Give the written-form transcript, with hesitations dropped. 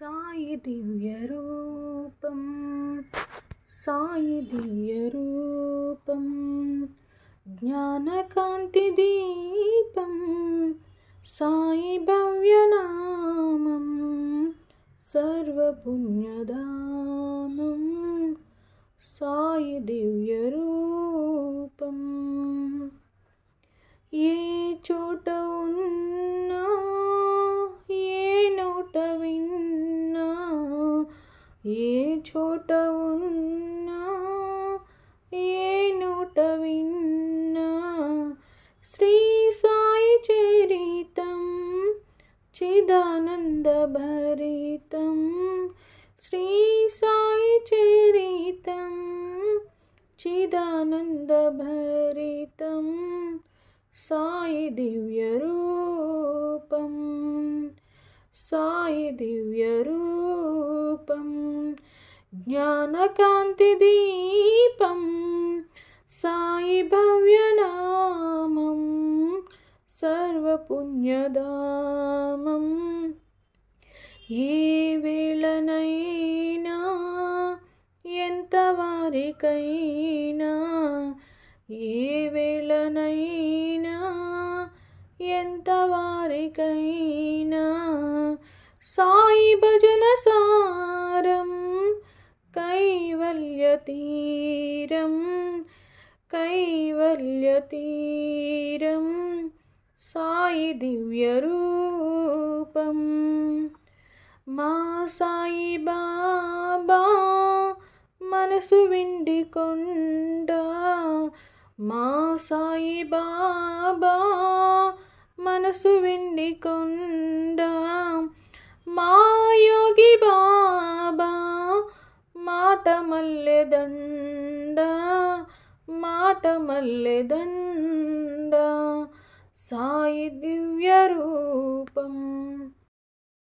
సాయి దివ్య రూపం, సాయి దివ్య రూపం, జ్ఞానకాంతి దీపం, సాయి భవ్యనామం, సర్వపుణ్యధామం, సాయి దివ్య రూపం. ఏ చోట ఉన్నా, ఏ నోట విన్నా, ఏ చోట ఉన్నా, ఏ నోట విన్నా, శ్రీ సాయి చరితం చిదానంద భరితం, శ్రీ సాయి చరితం చిదానంద భరితం, సాయి దివ్య రూపం, సాయి దివ్య రూపం, జ్ఞానకాంతి దీపం, సాయి భవ్యనామం, సర్వపుణ్యధామం. ఏ వేళనైనా, ఎంత వారికైనా, ఏ వేళనైనా, ఎంత వారికైనా, సాయి భజన సారం, కైవల్య తీరం, కైవల్య తీరం, సాయి దివ్య రూపం. మా సాయి బాబా మనసు వెండి కొండ, మా సాయి బాబా మనసు వెండి కొండ, మా యోగి బాబా మాట మల్లెదండ, మాట మల్లెదండ, సాయి దివ్య రూపం.